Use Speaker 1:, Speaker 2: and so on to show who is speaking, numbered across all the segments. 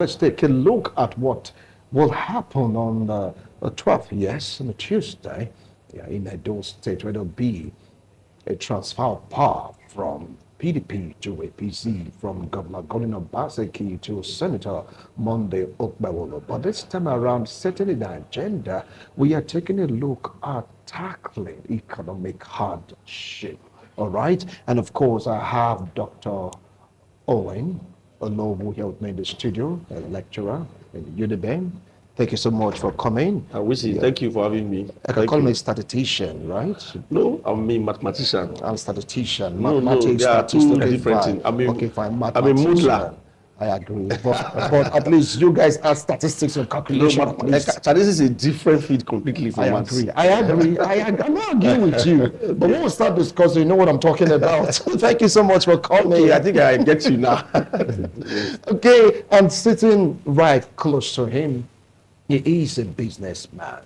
Speaker 1: Let's take a look at what will happen on the 12th, yes, on a Tuesday, in Edo State, where there'll be a transfer of power from PDP to APC, from Governor Godwin Obaseki to Senator Monday Okpebholo. But this time around, setting in the agenda, we are taking a look at tackling economic hardship. All right, and of course, I have Dr. Owen Olowu here with me in the studio, a lecturer in Unibank. Thank you so much for coming.
Speaker 2: Thank you for having me.
Speaker 1: I can call me statistician, right?
Speaker 2: No, I'm a mathematician.
Speaker 1: I'm statistician.
Speaker 2: No,
Speaker 1: Mathematics,
Speaker 2: they are two
Speaker 1: statistics,
Speaker 2: different
Speaker 1: fine.
Speaker 2: things. I mean,
Speaker 1: okay, fine.
Speaker 2: I'm a moodler.
Speaker 1: I agree. But at least you guys are statistics and calculation.
Speaker 2: Statistics is a different field completely from
Speaker 1: I agree. I'm not arguing with you. But when we start discussing, you know what I'm talking about. Thank you so much for coming.
Speaker 2: Okay, I think I get you now.
Speaker 1: Okay, I'm sitting right close to him. He is a businessman.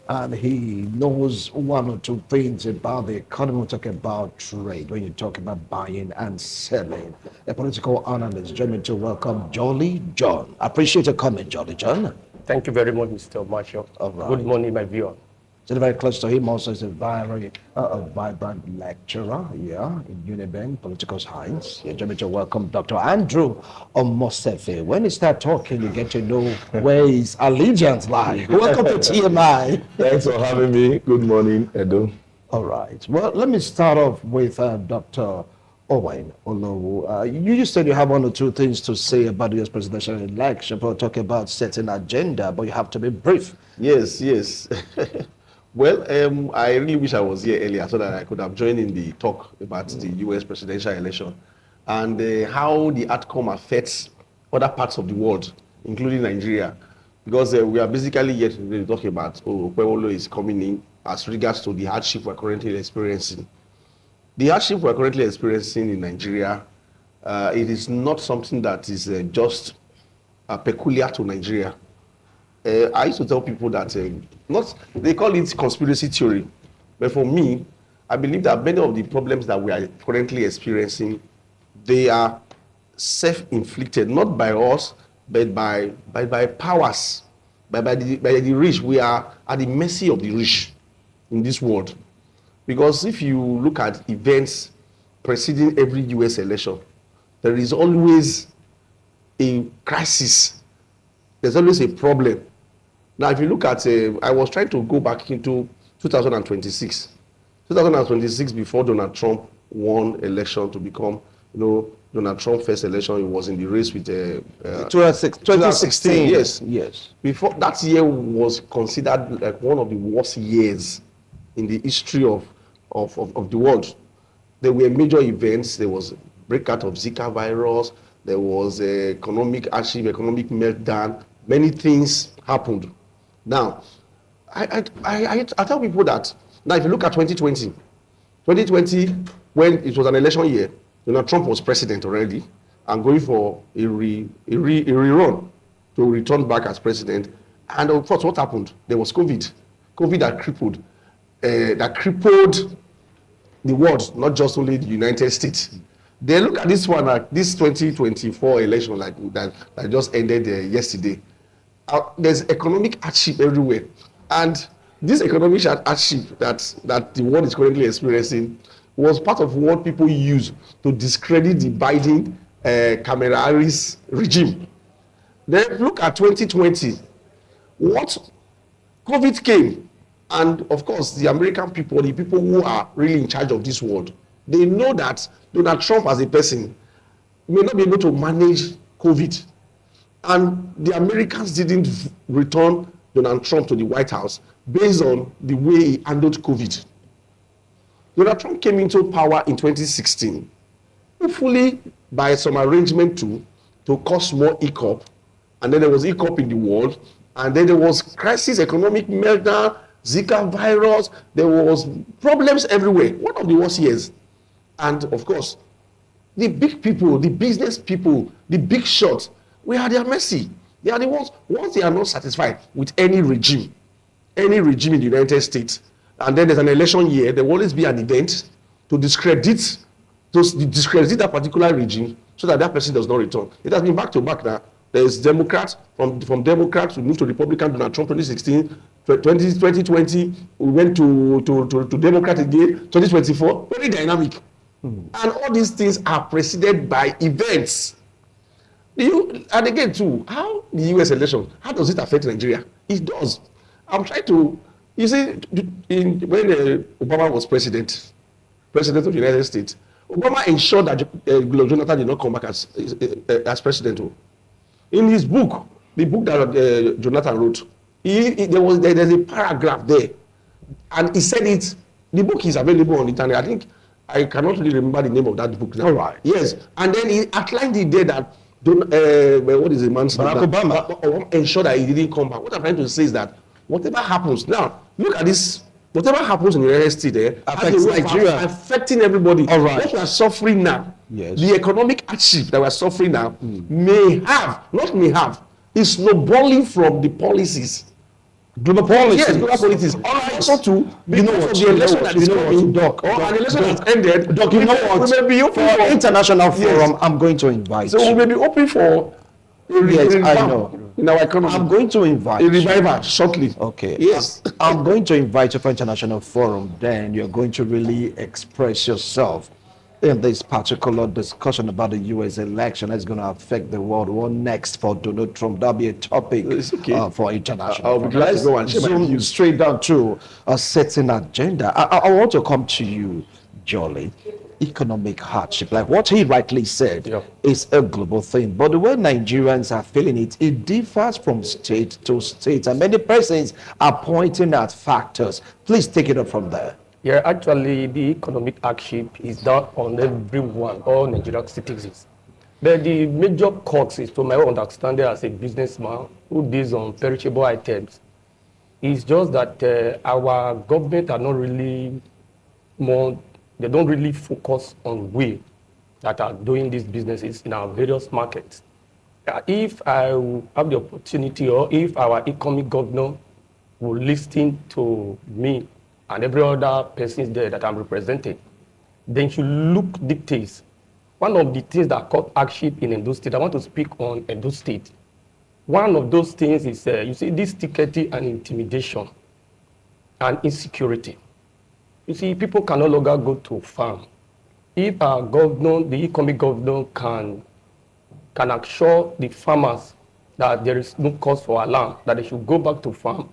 Speaker 1: And he knows one or two things about the economy. We talk about trade, when you talk about buying and selling. A political analyst, join me to welcome Jolly John. I appreciate your comment, Jolly John.
Speaker 3: Thank you very much, Mr. Marshall.
Speaker 1: Right.
Speaker 3: Good morning, my viewer.
Speaker 1: So very close to him also is a very vibrant lecturer here in Unibank, political science. Join me to welcome Dr. Andrew Omosefe. When you start talking, you get to know where his allegiance lies. Welcome to TMI.
Speaker 2: Thanks for having me. Good morning, Edo.
Speaker 1: All right. Well, let me start off with Dr. Owen Olowu. You just said you have one or two things to say about the US presidential election, but talk about setting agenda, but you have to be brief.
Speaker 2: Yes. Well, I really wish I was here earlier so that I could have joined in the talk about the US presidential election and how the outcome affects other parts of the world, including Nigeria. Because we are basically here to talk about Okpebholo is coming in as regards to the hardship we're currently experiencing. The hardship we're currently experiencing in Nigeria, it is not something that is just peculiar to Nigeria. I used to tell people that they call it conspiracy theory, but for me, I believe that many of the problems that we are currently experiencing, they are self-inflicted, not by us, but by powers, by the rich. We are at the mercy of the rich in this world. Because if you look at events preceding every US election, there is always a crisis. There's always a problem. Now, if you look at, I was trying to go back into 2026. 2026, before Donald Trump won election to become, Donald Trump's first election, he was in the race with
Speaker 1: 2016.
Speaker 2: Yes. Before that year was considered like one of the worst years in the history of the world. There were major events. There was breakout of Zika virus. There was economic hardship, economic meltdown. Many things happened. Now, I tell people that, now if you look at 2020, when it was an election year, Donald Trump was president already and going for a rerun to return back as president. And of course, what happened? There was COVID. COVID that crippled the world, not just only the United States. They look at this one, like this 2024 election that just ended yesterday. There's economic hardship everywhere, and this economic hardship that the world is currently experiencing was part of what people use to discredit the Biden Kamala Harris regime. Then look at 2020, what COVID came, and of course the American people, the people who are really in charge of this world, they know that Donald Trump as a person may not be able to manage COVID. And the Americans didn't return Donald Trump to the White House based on the way he handled COVID. Donald Trump came into power in 2016, hopefully by some arrangement to cause more hiccup. And then there was hiccup in the world. And then there was crisis, economic meltdown, Zika virus. There was problems everywhere. One of the worst years. And of course, the big people, the business people, the big shots, we are at their mercy. They are the ones, once they are not satisfied with any regime in the United States, and then there's an election year, there will always be an event to discredit that particular regime so that person does not return. It has been back to back now. There's Democrats. From Democrats, we moved to Republican, Donald Trump 2016. 2020, we went to Democrat again. 2024, very dynamic. And all these things are preceded by events. And again, too, how the US election, how does it affect Nigeria? It does. I'm trying to, you see, when Obama was president of the United States, Obama ensured that Goodluck Jonathan did not come back as president. In his book, the book that Jonathan wrote, there's a paragraph there, and he said it. The book is available on the internet. I think I cannot really remember the name of that book now.
Speaker 1: All right.
Speaker 2: Yes, and then he outlined it there that what is the man's name?
Speaker 1: Barack Obama
Speaker 2: ensured that he didn't come back. What I'm trying to say is that whatever happens now, look at this. Whatever happens in the United States there
Speaker 1: affects Nigeria,
Speaker 2: affecting everybody.
Speaker 1: All right.
Speaker 2: What we are suffering now,
Speaker 1: yes,
Speaker 2: the economic hardship that we are suffering now, is snowballing from the policies.
Speaker 1: Global policies.
Speaker 2: Yes, global policies. All right. Also to
Speaker 1: the election that is coming, Doc.
Speaker 2: An election has ended.
Speaker 1: Doc, you know what?
Speaker 2: We may be open
Speaker 1: for international forum, I'm going to invite you.
Speaker 2: So we may be open for
Speaker 1: yes, I know.
Speaker 2: In our economy.
Speaker 1: I'm going to invite
Speaker 2: a revival shortly.
Speaker 1: Okay.
Speaker 2: Yes.
Speaker 1: I'm going to invite you for international forum. Then you're going to really express yourself in this particular discussion about the U.S. election that's going to affect the world. What next for Donald Trump? That'll be a topic for international.
Speaker 2: I'll be glad to go and share my views.
Speaker 1: Straight down to a certain agenda. I want to come to you, Jolly. Economic hardship, like what he rightly said, is a global thing. But the way Nigerians are feeling it, it differs from state to state. And many persons are pointing at factors. Please take it up from there.
Speaker 3: Yeah, actually, the economic hardship is down on everyone, all Nigerian citizens. But the major cause is, to my understanding as a businessman who deals on perishable items, is just that our government are not really they don't really focus on we that are doing these businesses in our various markets. If I have the opportunity, or if our economic governor will listen to me and every other person there that I'm representing, then should look dictates. One of the things that cause hardship in Edo State, I want to speak on Edo State. One of those things is, you see, this ticketing and intimidation and insecurity. You see, people can no longer go to farm. If our governor, the economic governor, can assure the farmers that there is no cause for alarm, that they should go back to farm.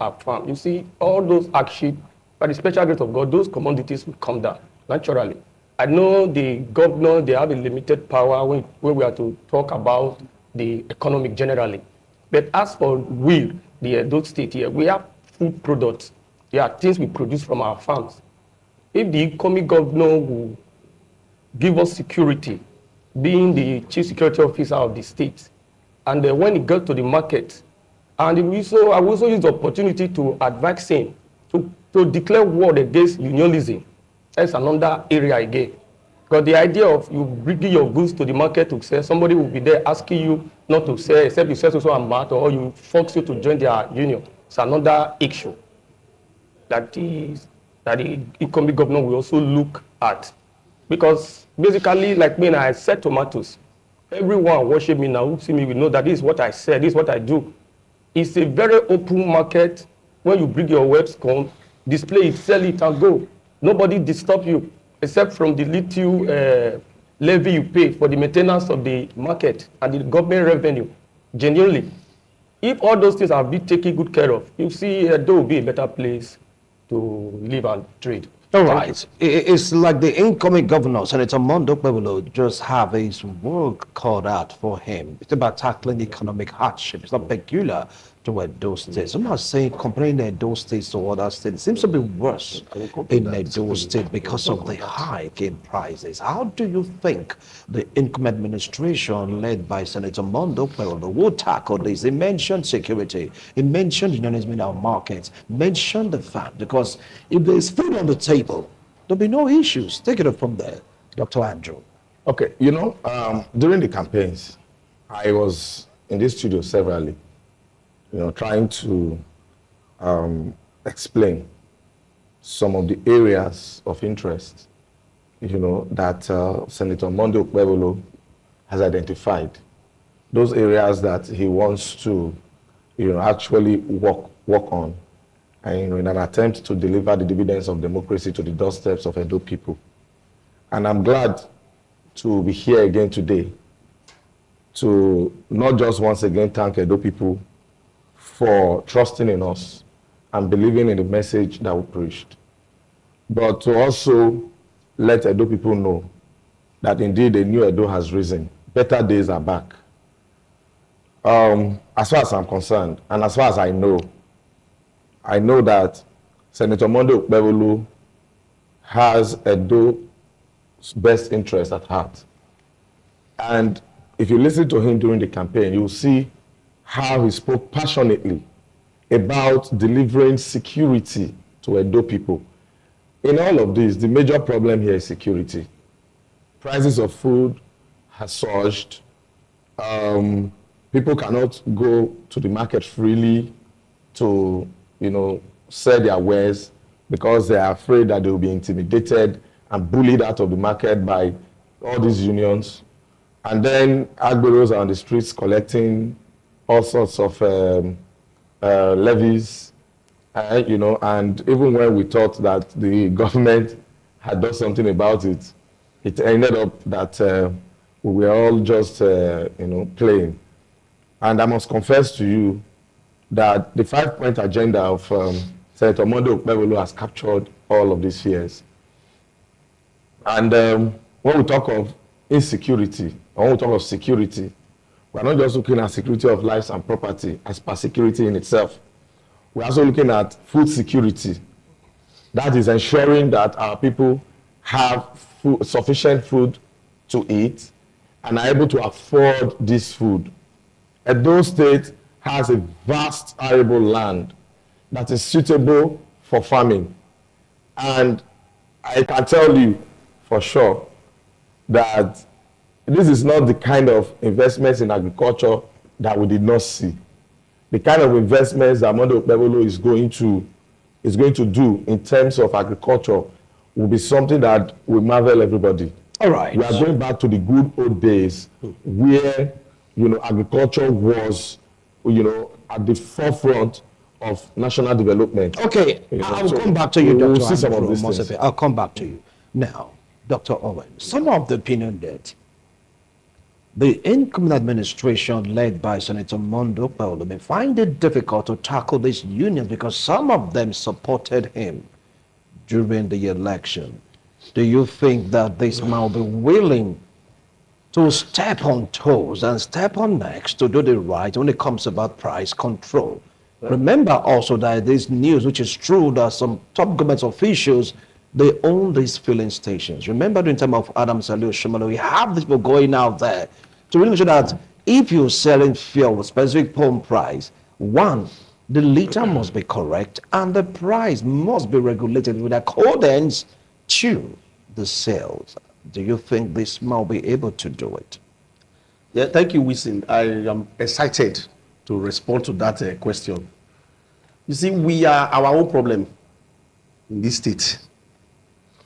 Speaker 3: You see, all those hardship, by the special grace of God, those commodities will come down naturally. I know the governor, they have a limited power when we are to talk about the economic generally. But as for we, the Edo State here, we have food products. There are things we produce from our farms. If the economic governor will give us security, being the chief security officer of the state, and when it gets to the market, and I will also use the opportunity to advise him to declare war against unionism. That's another area again. Because the idea of you bringing your goods to the market to sell, somebody will be there asking you not to sell, except you sell so amount, or you force you to join their union. It's another issue that the economic governor will also look at. Because basically, like me, I sell tomatoes. Everyone watching me now, who see me, will know that this is what I sell, this is what I do. It's a very open market. When you bring your webcam, display it, sell it, and go. Nobody disturb you, except from the little levy you pay for the maintenance of the market and the government revenue. Genuinely, if all those things are being taken good care of, you see, there will be a better place to live and trade.
Speaker 1: All right. It's like the incoming governor, Senator Mondo Pebolo, just have his work called out for him. It's about tackling economic hardship. It's not peculiar to Edo State. I'm not saying comparing Edo State to other states. It seems to be worse in Edo State because of the hike in prices. How do you think the income administration led by Senator Mondo Pebolo will tackle this? He mentioned security. He mentioned unionism in our markets. Mentioned the fact, because if there's food on the table, there'll be no issues. Take it up from there, Dr. Andrew.
Speaker 4: Okay, during the campaigns, I was in this studio severally, trying to explain some of the areas of interest, that Senator Mondo Pebolo has identified those areas that he wants to, actually work on, and in an attempt to deliver the dividends of democracy to the doorsteps of Edo people. And I'm glad to be here again today to not just once again thank Edo people for trusting in us and believing in the message that we preached, but to also let Edo people know that indeed a new Edo has risen. Better days are back. As far as I'm concerned, and as far as I know that Senator Monday Okpebholo has Edo's best interest at heart. And if you listen to him during the campaign, you'll see how he spoke passionately about delivering security to Edo people. In all of this, the major problem here is security. Prices of food has surged. People cannot go to the market freely to, sell their wares because they are afraid that they will be intimidated and bullied out of the market by all these unions. And then agberos are on the streets collecting all sorts of levies, and even when we thought that the government had done something about it, it ended up that we were all just, playing. And I must confess to you that the 5-point agenda of Senator Monday Okpebholo has captured all of these fears. And when we talk of insecurity, or when we talk of security, we're not just looking at security of lives and property as per security in itself. We're also looking at food security. That is ensuring that our people have sufficient food to eat and are able to afford this food. Edo State has a vast arable land that is suitable for farming. And I can tell you for sure that this is not the kind of investments in agriculture that we did not see. The kind of investments that Monday Okpebholo is going to do in terms of agriculture will be something that will marvel everybody.
Speaker 1: All right.
Speaker 4: We are going back to the good old days where, agriculture was, at the forefront of national development.
Speaker 1: Okay, I'll come back to you,
Speaker 4: we'll
Speaker 1: Dr.
Speaker 4: see some of
Speaker 1: Andrew
Speaker 4: these things.
Speaker 1: Mosefe. I'll come back to you. Now, Dr. Owen, some of the opinion that the incoming administration led by Senator Monday Okpebholo may find it difficult to tackle these unions because some of them supported him during the election. Do you think that this man will be willing to step on toes and step on necks to do the right when it comes about price control? Remember also that this news, which is true, that some top government officials, they own these filling stations. Remember in terms of Adam Salih Shomalo, we have these people going out there to really make sure that if you're selling fuel with specific pump price, one, the liter must be correct and the price must be regulated with accordance to the sales. Do you think this man will be able to do it?
Speaker 2: Yeah, thank you, Wisin. I am excited to respond to that question. You see, we are our own problem in this state.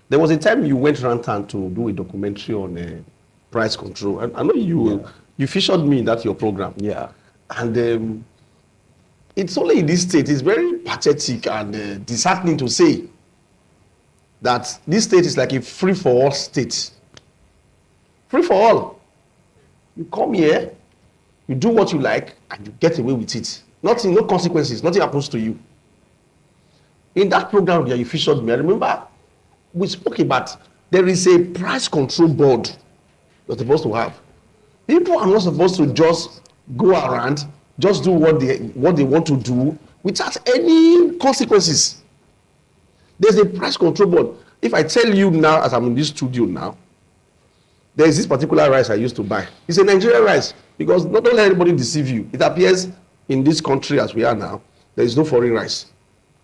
Speaker 2: There was a time you went rantant to do a documentary on price control. I know you featured me in that your program.
Speaker 1: Yeah.
Speaker 2: And it's only in this state, it's very pathetic and disheartening to say that this state is like a free-for-all state. Free for all. You come here, you do what you like, and you get away with it. Nothing, no consequences, nothing happens to you. In that program that you featured me, I remember we spoke about there is a price control board you're supposed to have. People are not supposed to just go around, just do what they want to do without any consequences. There's a price control board. If I tell you now, as I'm in this studio now, there is this particular rice I used to buy. It's a Nigerian rice because don't let anybody deceive you. It appears in this country as we are now, there is no foreign rice.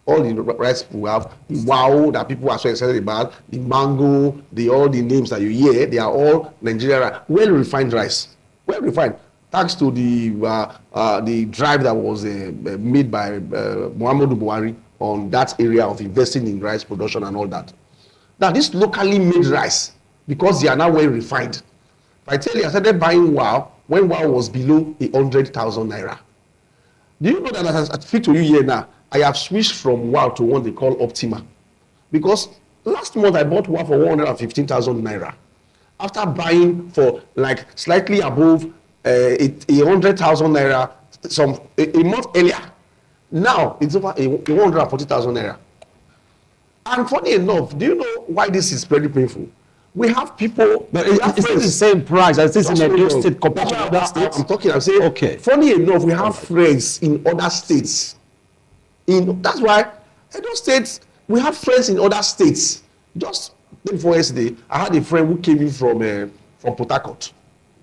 Speaker 2: All the rice we have, the wow that people are so excited about, the mango, all the names that you hear, they are all Nigerian rice. Well refined rice. Well refined. Thanks to the drive that was made by Muhammadu Buhari on that area of investing in rice production and all that. Now this locally made rice, because they are now well refined. If I tell you I started buying wow, when one was below 100,000 naira. Do you know that as I speak to you here now, I have switched from WOW to one they call Optima? Because last month I bought one for 115,000 naira. After buying for like slightly above 100,000 naira a month earlier. Now it's over 140,000 naira. And funny enough, do you know why this is very painful? We have people.
Speaker 1: But it's the same price as this in Edo State compared to other states.
Speaker 2: I'm saying,
Speaker 1: okay.
Speaker 2: Funny enough, we have friends in other states. That's why Edo State, we have friends in other states. Just before yesterday, I had a friend who came in from Port Harcourt.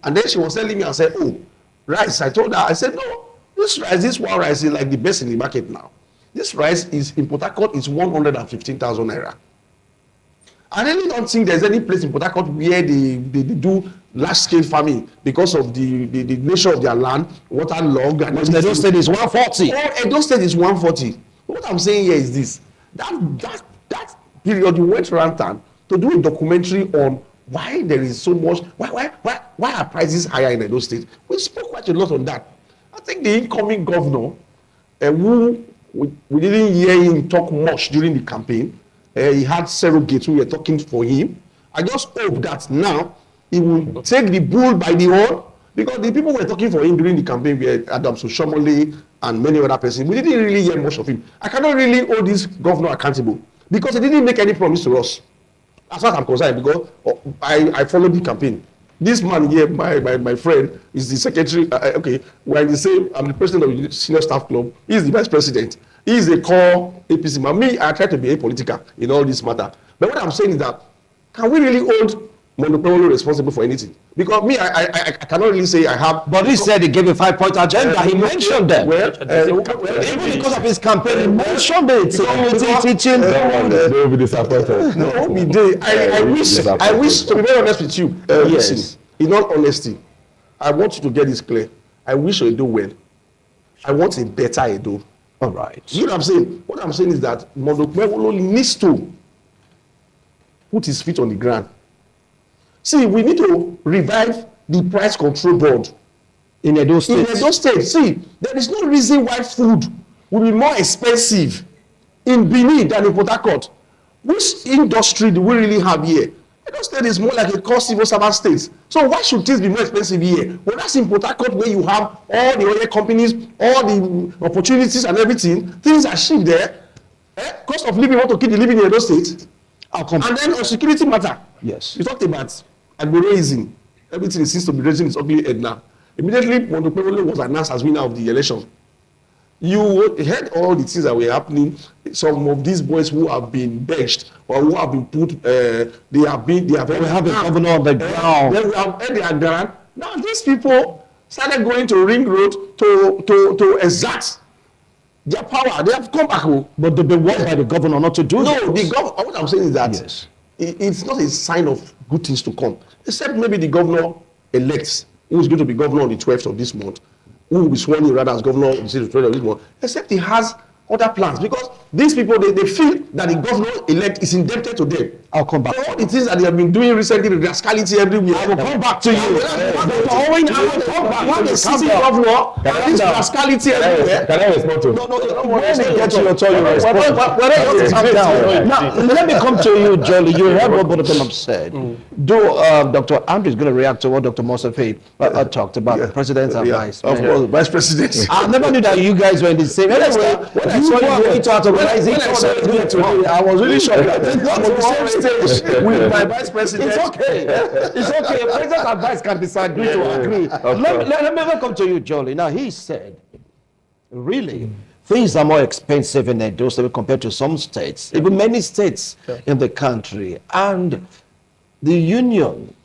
Speaker 2: And then she was telling me, I said, oh, rice. I told her, I said, no, this one rice is like the best in the market now. This rice is in Port Harcourt is 115,000 naira. I really don't think there's any place in Port Harcourt where they do large-scale farming because of the nature of their land, waterlogged. And
Speaker 1: Edo State is 140.
Speaker 2: Oh, Edo State is 140. What I'm saying here is this. That period you went rampant to do a documentary on why there is so much, why are prices higher in Edo State? We spoke quite a lot on that. I think the incoming governor, who we didn't hear him talk much during the campaign. He had surrogates who were talking for him. I just hope that now he will take the bull by the horn, because the people who were talking for him during the campaign were Adams Oshomole and many other persons. We didn't really hear much of him. I cannot really hold this governor accountable because he didn't make any promise to us. As far as I'm concerned, because I followed the campaign. This man here, my friend, is the secretary. Okay, we're in the same. I'm the president of the senior staff club. He's the vice president. He's a core APC man. Me, I try to be apolitical in all this matter. But what I'm saying is that, can we really hold Monopolo responsible for anything? Because me, I cannot really say I have.
Speaker 1: But he said he gave a 5-point agenda. He mentioned them.
Speaker 2: Well,
Speaker 1: even because of his campaign, he mentioned it. Teaching.
Speaker 4: They will be disappointed.
Speaker 2: No, be there. I wish, to be very honest with you,
Speaker 1: yes.
Speaker 2: listen, in all honesty, I want you to get this clear. I wish Edo well. I want a better Edo.
Speaker 1: All right.
Speaker 2: You know what I'm saying? What I'm saying is that Monopolo needs to put his feet on the ground. See, we need to revive the price control board
Speaker 1: In Edo State.
Speaker 2: in Edo State. See, there is no reason why food will be more expensive in Benin than in Port Harcourt. Which industry do we really have here? Edo State is more like a core civil servant state. So why should things be more expensive here? Well, that's in Port Harcourt, where you have all the oil companies, all the opportunities and everything. Things are cheap there. Cost of living, want to keep the living in Edo State. And then on security matter.
Speaker 1: Yes.
Speaker 2: You talked about agro-raising. Everything seems to be raising its ugly head now. Immediately, Monopolo was announced as winner of the election. You heard all the things that were happening. Some of these boys who have been benched or who have been put, they have a governor on the ground. They have held their ground. Now these people started going to Ring Road to exert their power. They have come back home.
Speaker 1: But they've been warned by the governor not to do
Speaker 2: No, the governor. What I'm saying is that
Speaker 1: yes.
Speaker 2: It's not a sign of good things to come. Except maybe the governor elects, who is going to be governor on the 12th of this month, who will be sworn in rather as governor on the 12th of this month, except he has other plans, because these people, they feel that the governor-elect is indebted to them.
Speaker 1: I'll come back.
Speaker 2: So all the things that they have been doing recently, the rascality everywhere.
Speaker 1: I will come back to you.
Speaker 2: I will come back. When the city governor, and this rascality everywhere.
Speaker 4: Can I respond to?
Speaker 2: No,
Speaker 1: When they get to your turn, you respond. Calm down. Now, let me come to you, Jolly. You heard what both of them have said. Though Dr. Andrew is going to react to what Dr. Mosafe talked about, the president and vice.
Speaker 2: Of course, vice president.
Speaker 1: I never knew that you guys were in the same. Anyway, when I saw you going to organize
Speaker 2: I was really shocked that I was on the same stage with my vice president.
Speaker 1: It's okay. It's okay. President and vice can disagree to agree. Let me come to you, Jolly. Now, he said, really, things are more expensive in Edo State compared to some states, even many states in the country. And the union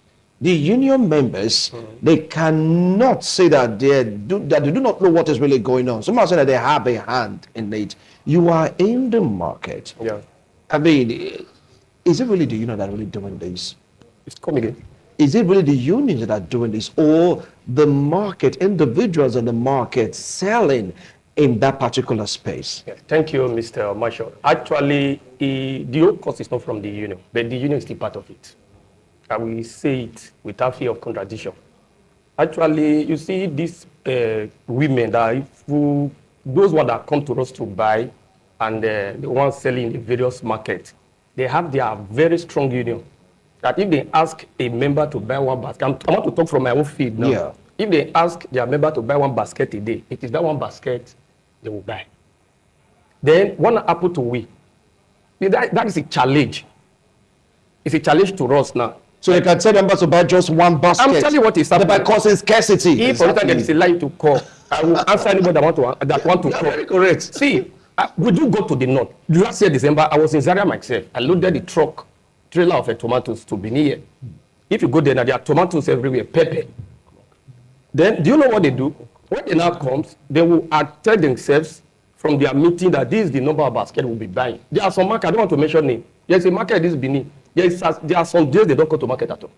Speaker 1: members, they cannot say that they do not know what is really going on. Some are saying that they have a hand in it. You are in the market.
Speaker 3: Yeah.
Speaker 1: I mean, is it really the union that are really doing this?
Speaker 3: It's come again.
Speaker 1: Is it really the unions that are doing this, or the market, individuals in the market selling in that particular space?
Speaker 3: Yeah. Thank you, Mr. Marshall. Actually, the whole cost is not from the union, but the union is still part of it. I will say it without fear of contradiction. Actually, you see these women those ones that come to us to buy and the ones selling in the various markets, they have their very strong union. That if they ask a member to buy one basket, I want to talk from my own field now.
Speaker 1: Yeah.
Speaker 3: If they ask their member to buy one basket a day, it is that one basket they will buy. Then one apple to we. That is a challenge. It's a challenge to us now.
Speaker 1: So you can tell members to buy just one basket.
Speaker 3: I'm telling you what is happening.
Speaker 1: By causing scarcity.
Speaker 3: If for instance there is a line to call, I will answer anybody that want to call.
Speaker 2: Very correct.
Speaker 3: See, we do go to the north. Last year December, I was in Zaria myself. I loaded the trailer of tomatoes to Benin here. If you go there now, there are tomatoes everywhere, pepper. Then do you know what they do? When the now comes, they will tell themselves from their meeting that this is the number of baskets we'll be buying. There are some market, I don't want to mention name. There's a market this Benin. There are some days they don't go to market at all.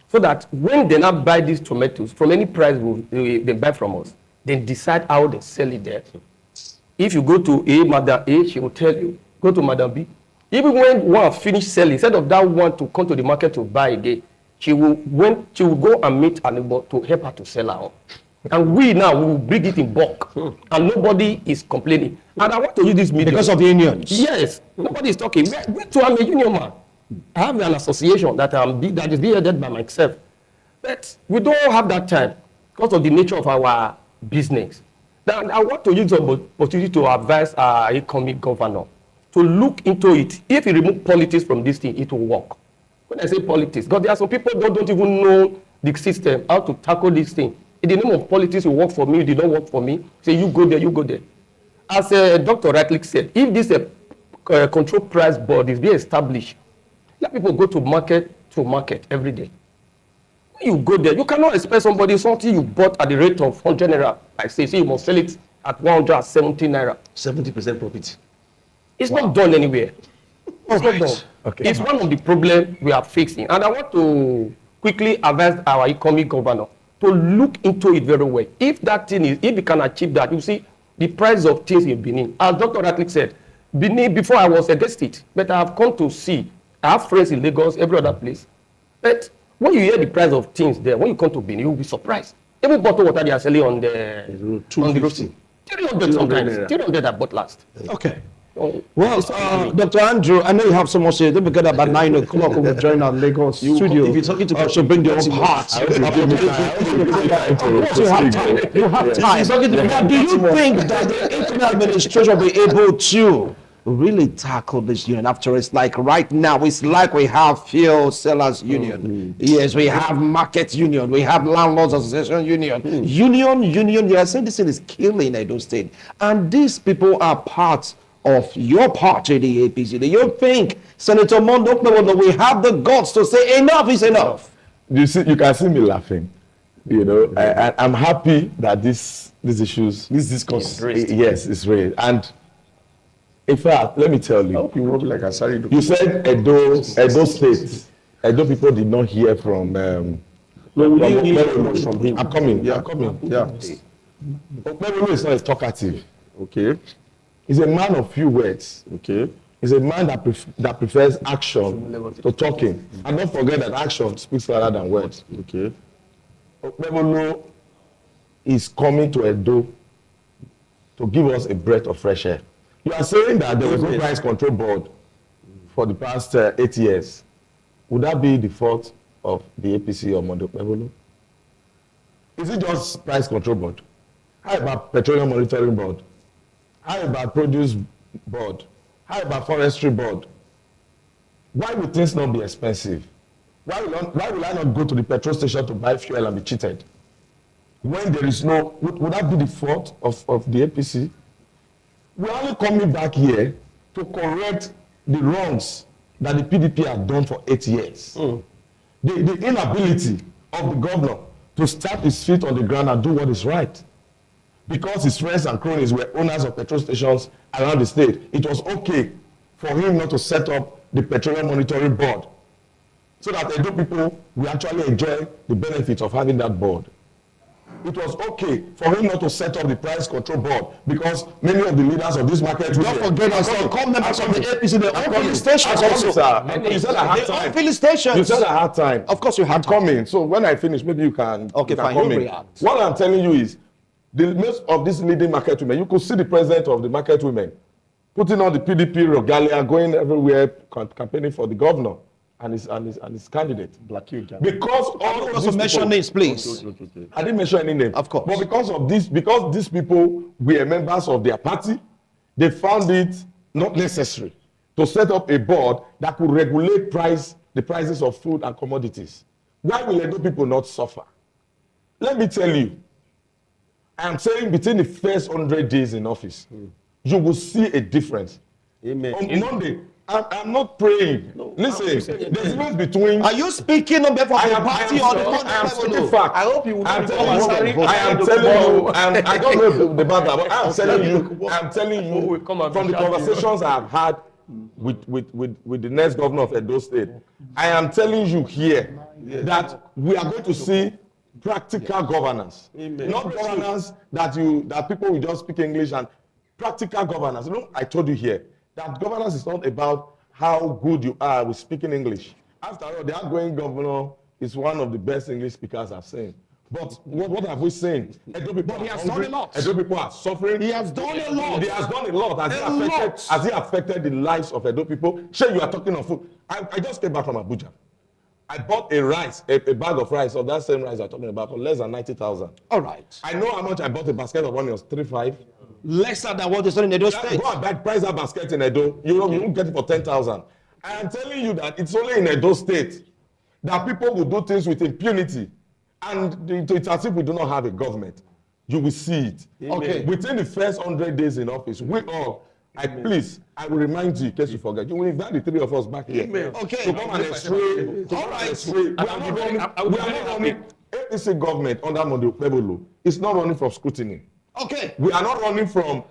Speaker 3: So that when they now buy these tomatoes from any price they buy from us, they decide how they sell it there. If you go to Madam A, she will tell you, go to Madam B. Even when one finish selling, instead of that one to come to the market to buy again, she will go and meet a neighbor to help her to sell her own. And we now will bring it in bulk, and nobody is complaining. And I want to use this medium.
Speaker 1: Because of the unions.
Speaker 3: Yes, nobody is talking. So I'm a union man. I have an association that is being headed by myself. But we don't have that time because of the nature of our business. Then I want to use the opportunity to advise our economic governor to look into it. If you remove politics from this thing, it will work. When I say politics, because there are some people that don't even know the system, how to tackle this thing. In the name of politics, you work for me, you did not work for me. Say, you go there, you go there. As Dr. Ratliff said, if this control price board is being established, let people go to market every day. When you go there, you cannot expect somebody something you bought at the rate of 100 naira. I say you must sell it at 170 naira.
Speaker 2: 70% profit.
Speaker 3: It's not done anywhere. It's not done. Okay. It's one of the problems we are facing. And I want to quickly advise our economic governor to look into it very well. If that thing is, if we can achieve that, you see the price of things in Benin. As Dr. Ratliff said, Benin, before I was against it, but I have come to see, I have friends in Lagos, every other place. But when you hear the price of things there, when you come to Benin, you will be surprised. Every bottle of water they are selling on the road, 300 sometimes, 300 I bought last.
Speaker 1: Okay. Well, Dr. Andrew, I know you have so much to say. Don't forget about 9 o'clock we'll join our Lagos studio.
Speaker 2: If you're talking to
Speaker 1: so bring your own heart. You have time. Now, do you think that the interim administration will be able to really tackle this union? After it's like right now, it's like we have fuel sellers union. Yes, we have market union. We have landlords association union. Union. You are saying this thing is killing Edo State. And these people are part of your party, the APC. Do you think, Senator Mondo, we have the guts to say enough is enough?
Speaker 4: You can see me laughing. You know, I'm happy that these issues, this discourse, yes, it's raised. And in fact, let me tell you, you said Edo State. Edo people did not hear from.
Speaker 2: No, we didn't hear much from him.
Speaker 4: I'm coming.
Speaker 2: Yeah.
Speaker 4: I'm coming.
Speaker 2: Yeah.
Speaker 4: Memo is not as talkative.
Speaker 2: Okay.
Speaker 4: He's a man of few words.
Speaker 2: Okay.
Speaker 4: He's a man that prefers action to talking. And don't forget that action speaks louder than words.
Speaker 2: Okay.
Speaker 4: Memo is coming to Edo to give us a breath of fresh air. You are saying that there was no price control board for the past 8 years. Would that be the fault of the APC or Mondo Pebolo? Is it just price control board? How about petroleum monitoring board? How about produce board? How about forestry board? Why would things not be expensive? Why will I not go to the petrol station to buy fuel and be cheated? When there is no, would that be the fault of the APC? We're only coming back here to correct the wrongs that the PDP had done for 8 years. The inability of the governor to stamp his feet on the ground and do what is right. Because his friends and cronies were owners of petrol stations around the state, it was okay for him not to set up the petroleum monitoring board so that Edo people will actually enjoy the benefits of having that board. it was okay for him not to set up the price control board because many of the leaders of this market
Speaker 1: Don't forget us, some members of the APC, they own filling stations also.
Speaker 4: You said I had
Speaker 1: They own
Speaker 4: time.
Speaker 1: filling stations.
Speaker 4: You said I had time.
Speaker 1: Of course you had
Speaker 4: I'm
Speaker 1: time.
Speaker 4: coming. So when I finish, maybe you can.
Speaker 1: Okay,
Speaker 4: you can
Speaker 1: fine,
Speaker 4: come
Speaker 1: you
Speaker 4: in.
Speaker 1: react.
Speaker 4: What I'm telling you is, the most of these leading market women, you could see the president of the market women putting on the PDP regalia, going everywhere, campaigning for the governor and his candidate. Because all of these
Speaker 1: mention
Speaker 4: people,
Speaker 1: names, please.
Speaker 4: I didn't mention any name.
Speaker 1: Of course.
Speaker 4: But because these people were members of their party, they found it not necessary to set up a board that could regulate the prices of food and commodities. Why will Edo people not suffer? Let me tell you, I am saying between the first 100 days in office, you will see a difference.
Speaker 2: Amen.
Speaker 4: On Monday, I'm not praying. Listen, there's a difference between.
Speaker 1: Are you speaking on behalf of the party or the
Speaker 4: I am
Speaker 1: country?
Speaker 4: speaking fact.
Speaker 2: I hope you will
Speaker 4: I'm
Speaker 2: not
Speaker 4: telling
Speaker 2: become
Speaker 4: you, I am telling you, I don't know the matter, but I'm telling you from the conversations I've had with the next governor of Edo State, I am telling you here that we are going to see practical governance.
Speaker 2: Amen.
Speaker 4: Not governance that people will just speak English and practical governance. You know, I told you here that governance is not about how good you are with speaking English. After all, the outgoing governor is one of the best English speakers I've seen. But what have we seen? Edo people
Speaker 1: But he has
Speaker 4: hungry.
Speaker 1: done a lot.
Speaker 4: Edo people are suffering.
Speaker 1: He has done a lot.
Speaker 4: He has done a lot. Has he affected the lives of Edo people? Sure, you are talking of food. I just came back from Abuja. I bought a bag of rice of that same rice I'm talking about for less than 90,000.
Speaker 1: All right.
Speaker 4: I know how much I bought a basket of onions, 3.5.
Speaker 1: Lesser than what is done in Edo State.
Speaker 4: Go and buy price that basket in Edo. You won't get it for 10,000. I am telling you that it's only in Edo State that people will do things with impunity. And it's as if we do not have a government. You will see it.
Speaker 1: Okay.
Speaker 4: Within the first 100 days in office, we all, I will remind you in case you forget. You will invite the three of us back here.
Speaker 1: Okay.
Speaker 4: To come and explain.
Speaker 1: All right.
Speaker 4: We are not running. APC government under Mondo Pebolo is not running from scrutiny.
Speaker 1: Okay.
Speaker 4: We are not running from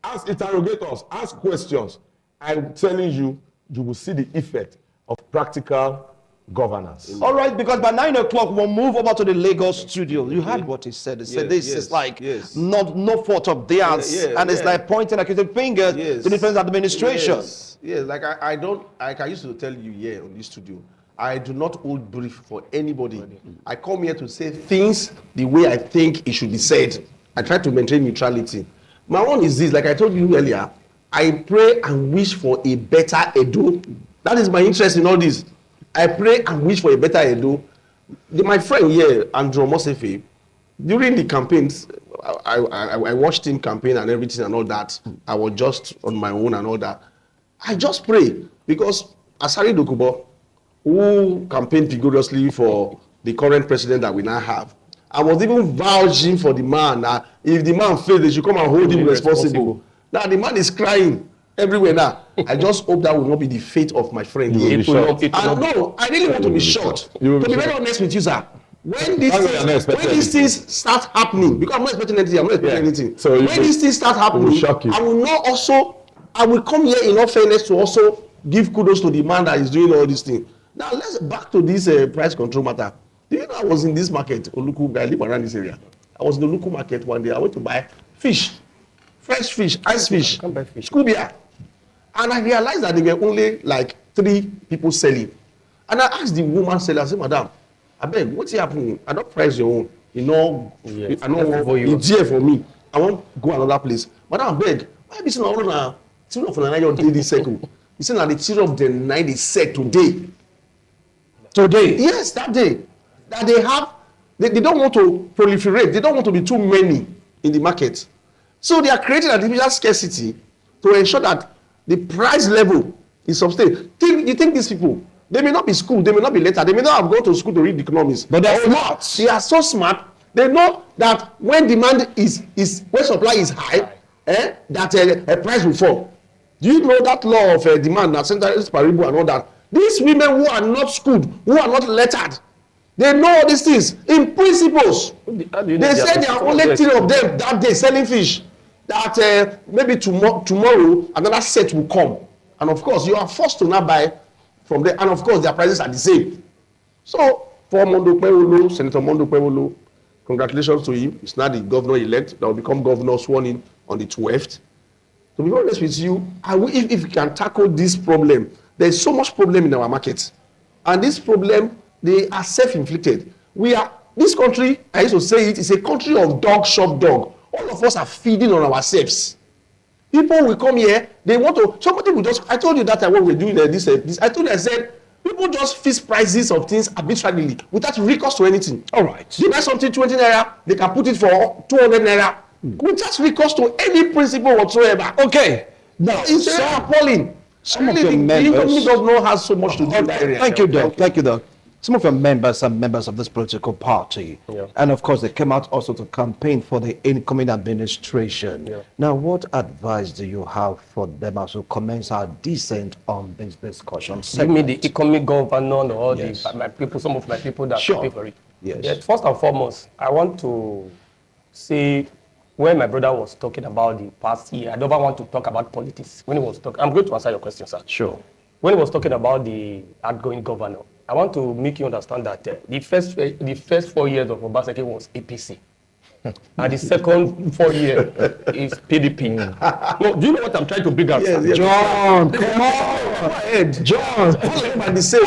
Speaker 4: ask interrogators, ask questions. I'm telling you, you will see the effect of practical governance.
Speaker 1: All right, because by 9 o'clock we'll move over to the Lagos studio. You heard what he said. He said this is like no fault of theirs, and it's like pointing accusing fingers to the different administration.
Speaker 2: Yes, like I used to tell you here on this studio, I do not hold brief for anybody. I come here to say things the way I think it should be said. I try to maintain neutrality. My one is this, like I told you earlier, I pray and wish for a better Edo. That is my interest in all this. I pray and wish for a better Edo. My friend here, Andrew Mosefe, during the campaigns, I watched him campaign and everything and all that. I was just on my own and all that. I just pray because Asari Dokubo, who campaigned vigorously for the current president that we now have, I was even vouching for the man that if the man fails, they should come and hold him responsible. Now the man is crying everywhere now. I just hope that will not be the fate of my friend here. No, I really want to be short. To be very honest with you, sir. When these things start happening, because I'm not expecting anything, I'm not expecting anything. So when these things start happening, I will come here in all fairness to also give kudos to the man that is doing all these things. Now let's back to this price control matter. Do you know I was in this market, Oluku, I live around this area. I was in the Oluku market one day. I went to buy fish, fresh fish, ice fish, scubia. And I realized that there were only like 3 people selling. And I asked the woman seller, I said, Madam, I beg, what's happening? I don't price your own. You know, I don't want it's here for me. I won't go another place. Madam, I beg, why be saying all na tiro of the night daily circle? He said that the tiro of the night is set today. Today? Yes, that day. That they have, they don't want to proliferate. They don't want to be too many in the market. So they are creating artificial scarcity to ensure that the price level is sustained. You think these people, they may not be schooled, they may not be lettered, they may not have gone to school to read economics. But they're smart. They are so smart. They know that when demand is when supply is high, that a price will fall. Do you know that law of demand that centralized Paribu and all that? These women who are not schooled, who are not lettered, they know all these things in principles. They say there are only 3 of them that day selling fish. That maybe tomorrow another set will come, and of course you are forced to now buy from there, and of course their prices are the same. So for Mondo Pewolo, Senator Mondo Pewolo, Congratulations to him. He's now the governor-elect that will become governor sworn in on the 12th. To be honest with you, if we can tackle this problem, there's so much problem in our market. And this problem, they are self-inflicted. This country, I used to say it, is a country of dog shop dog. All of us are feeding on ourselves. People will come here, they want to, somebody will just, I told you that time when we were doing this, I told you, I said, people just fix prices of things arbitrarily without recourse to anything.
Speaker 1: All right.
Speaker 2: They buy something 20 naira, they can put it for 200 naira. Without recourse to any principle whatsoever.
Speaker 1: Okay. Now,
Speaker 2: It's so appalling.
Speaker 1: some of
Speaker 2: Really,
Speaker 1: your
Speaker 2: the
Speaker 1: members-
Speaker 2: incoming governor has so much to do in that area.
Speaker 1: Thank you, Doc. Thank you, Doc. Some of your members are members of this political party.
Speaker 3: Yeah.
Speaker 1: And of course, they came out also to campaign for the incoming administration.
Speaker 3: Yeah.
Speaker 1: Now, what advice do you have for them as we commence our descent on this discussion?
Speaker 3: Give me the economic governor and all
Speaker 1: Yes.
Speaker 3: my people, some of my people that
Speaker 1: Sure.
Speaker 3: pay for it.
Speaker 1: Yes.
Speaker 3: First and foremost, I want to say when my brother was talking about the past year, I don't want to talk about politics. When he was talking, I'm going to answer your question, sir.
Speaker 1: Sure.
Speaker 3: When he was talking about the outgoing governor, I want to make you understand that the first 4 years of Obaseki was APC. And the second 4 years is PDP. No, do you know what I'm trying to bring out?
Speaker 2: Yes, yes.
Speaker 1: John, come on.
Speaker 2: Go ahead.
Speaker 1: John.
Speaker 2: All of them are the same.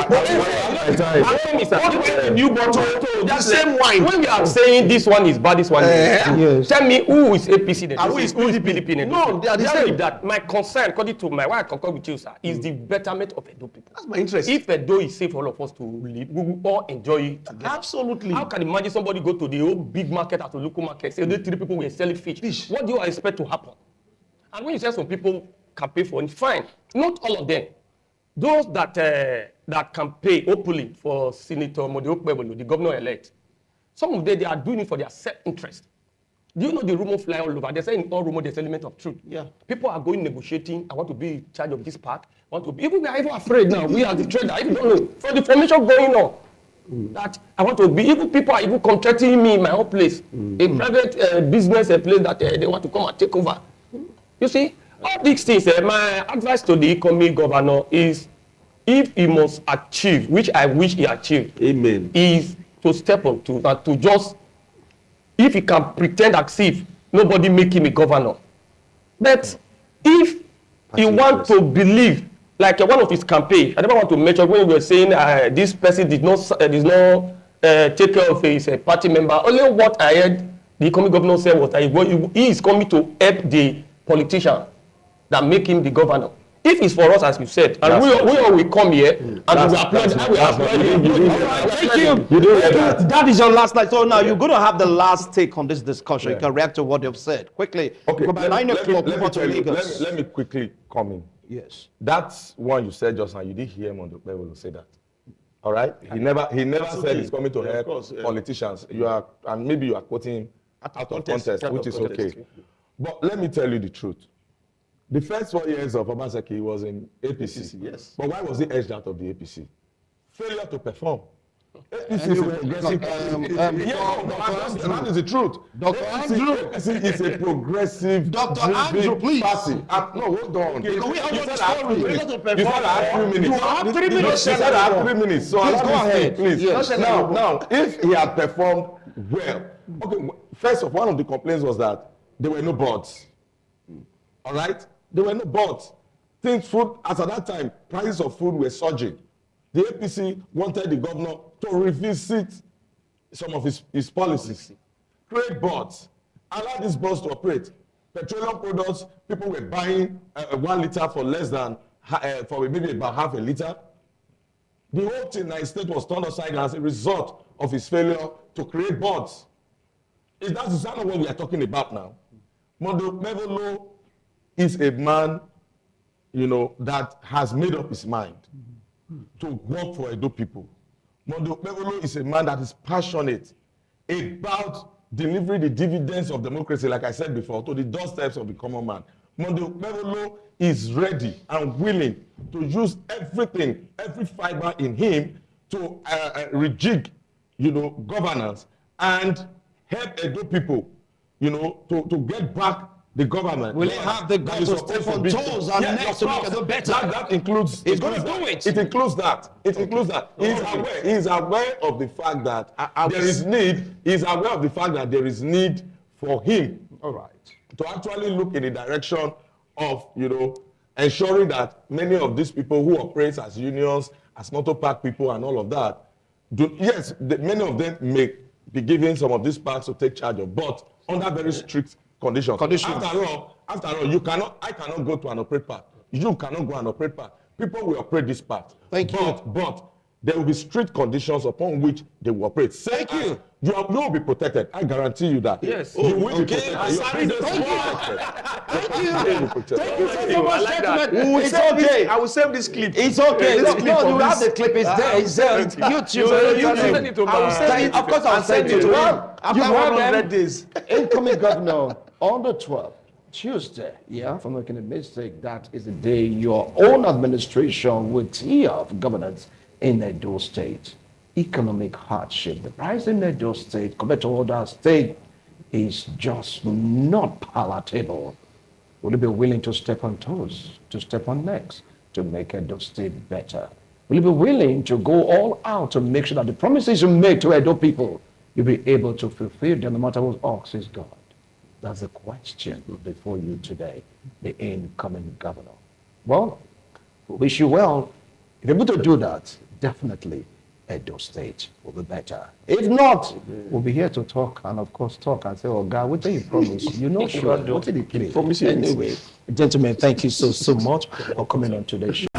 Speaker 2: New bottle, the same wine.
Speaker 3: When we are saying this one is bad, this one is
Speaker 1: Yes.
Speaker 3: tell me who is APC then?
Speaker 2: And who is
Speaker 3: PDP then?
Speaker 2: No, they are the
Speaker 3: Tell
Speaker 2: same.
Speaker 3: me that my concern, according to my why I concur with you, sir, is the betterment of Edo people.
Speaker 2: That's my interest.
Speaker 3: If Edo is safe for all of us to live, we will all enjoy it together.
Speaker 2: Absolutely.
Speaker 3: How can you imagine somebody go to the old big market at the local market, say only 3 people were selling fish? What do you expect to happen? And when you say some people can pay for it, fine. Not all of them. Those that can pay openly for Senator Modiokbebolo, the governor-elect, some of them, they are doing it for their self-interest. Do you know the rumor fly all over? They say in all rumor there's element of truth.
Speaker 2: Yeah.
Speaker 3: People are going negotiating. I want to be in charge of this park. I want to be. Even we are even afraid now. We are the trader. Even don't know for the formation going on. That I want to be. Even people are even contracting me in my own place, a private business, a place that they want to come and take over. You see, all these things. My advice to the incoming governor is, if he must achieve, which I wish he achieved,
Speaker 2: Amen.
Speaker 3: is to step on to just, if he can pretend as if nobody make him a governor. But if he want to believe, like one of his campaign, I never want to mention when we were saying this person did not take care of his party member. Only what I heard the incoming governor said was that he is coming to help the politician that make him the governor. If it's for us, as you said, and we all will come here and we will apply.
Speaker 1: Thank you.
Speaker 4: You didn't hear that.
Speaker 1: That is your last night. So now you're going to have the last take on this discussion. You can react to what you've said quickly.
Speaker 4: Okay,
Speaker 1: By
Speaker 4: let
Speaker 1: 9
Speaker 4: me
Speaker 1: o'clock, move on to
Speaker 4: tell you,
Speaker 1: Lagos.
Speaker 4: let me quickly come in.
Speaker 1: Yes.
Speaker 4: That's one you said just now. You didn't hear Mondokbebolo say that. All right? He never said he's coming to
Speaker 2: Yeah, of
Speaker 4: help
Speaker 2: course, yeah.
Speaker 4: politicians. And maybe you are quoting him out of context, which is okay. But let me tell you the truth. The first 4 years of Obaseki was in APC.
Speaker 2: Yes.
Speaker 4: But why was he edged out of the APC? Failure to perform. APC is a progressive that is the truth.
Speaker 1: Dr. Andrew.
Speaker 4: APC is a progressive
Speaker 1: Dr.
Speaker 4: driven
Speaker 1: Andrew, please.
Speaker 4: party. No, hold on.
Speaker 1: Okay, can we have
Speaker 4: You
Speaker 1: your
Speaker 4: said I have
Speaker 1: story?
Speaker 4: 3 minutes.
Speaker 1: Failure to
Speaker 4: You
Speaker 1: perform.
Speaker 4: said I have 3 minutes.
Speaker 1: You have 3 minutes.
Speaker 4: You said I have 3 minutes. So
Speaker 1: Please
Speaker 4: allow
Speaker 1: go
Speaker 4: me to
Speaker 1: ahead.
Speaker 4: speak, please.
Speaker 1: Yes.
Speaker 4: Now, if he had performed well, okay. First of one of the complaints was that there were no boards. All right, there were no boards. Food, as at that time, prices of food were surging. The APC wanted the governor to revisit some of his policies, create boards, allow these boards to operate. Petroleum products, people were buying 1 liter for less than, for maybe about half a liter. The whole thing in state was turned upside down as a result of his failure to create boards. That's not what we are talking about now. Mondokbebolo is a man, that has made up his mind to work for Edo people. Mondokbebolo is a man that is passionate about delivering the dividends of democracy, like I said before, to the doorsteps of the common man. Mondokbebolo is ready and willing to use everything, every fiber in him to rejig, governance and help Edo people, to get back the government.
Speaker 1: Will he have the guts to step on toes and necks to make it better?
Speaker 4: That includes.
Speaker 1: He's going to do it.
Speaker 4: It includes that. It includes that. He's aware of the fact that there is need. He's aware of the fact that there is need for him.
Speaker 1: All right.
Speaker 4: To actually look in the direction of, ensuring that many of these people who operate as unions, as motor park people and all of that, many of them may be given some of these parks to take charge of, but under very strict conditions. After all, I cannot go to an operate park. You cannot go and operate park. People will operate this park.
Speaker 1: Thank you.
Speaker 4: But there will be strict conditions upon which they will operate.
Speaker 1: Thank you.
Speaker 4: You will be protected. I guarantee you that.
Speaker 3: Yes.
Speaker 4: You will be
Speaker 1: Okay.
Speaker 4: protected.
Speaker 1: Thank you. Thank you so much,
Speaker 3: like that.
Speaker 1: gentlemen. It's okay.
Speaker 2: I will save this clip.
Speaker 1: It's okay.
Speaker 2: This
Speaker 1: No,
Speaker 2: clip
Speaker 1: no,
Speaker 2: of
Speaker 1: you have
Speaker 2: this.
Speaker 1: the clip. It's there. It's there. YouTube.
Speaker 3: You send it to
Speaker 2: I will send
Speaker 3: my...
Speaker 2: it.
Speaker 1: Of course, I'll send it to him.
Speaker 2: After
Speaker 1: You heard
Speaker 2: 100
Speaker 1: them.
Speaker 2: days.
Speaker 1: Incoming governor on the 12th, Tuesday, if I'm making a mistake, that is the day your own administration will tee off governance in Edo State. Economic hardship. The price in Edo State compared to other states is just not palatable. Will you be willing to step on toes, to step on necks, to make Edo State better? Will you be willing to go all out to make sure that the promises you make to Edo people, you'll be able to fulfill them no matter what ox is God? That's the question before you today, the incoming governor. Well, we wish you well. If you're able to do that, definitely Edo State will be better. If not, we'll be here to talk and of course talk and say, oh God, what did you promise? You know, sure. What did he promise? Anyway, gentlemen, thank you so much for coming on today's show.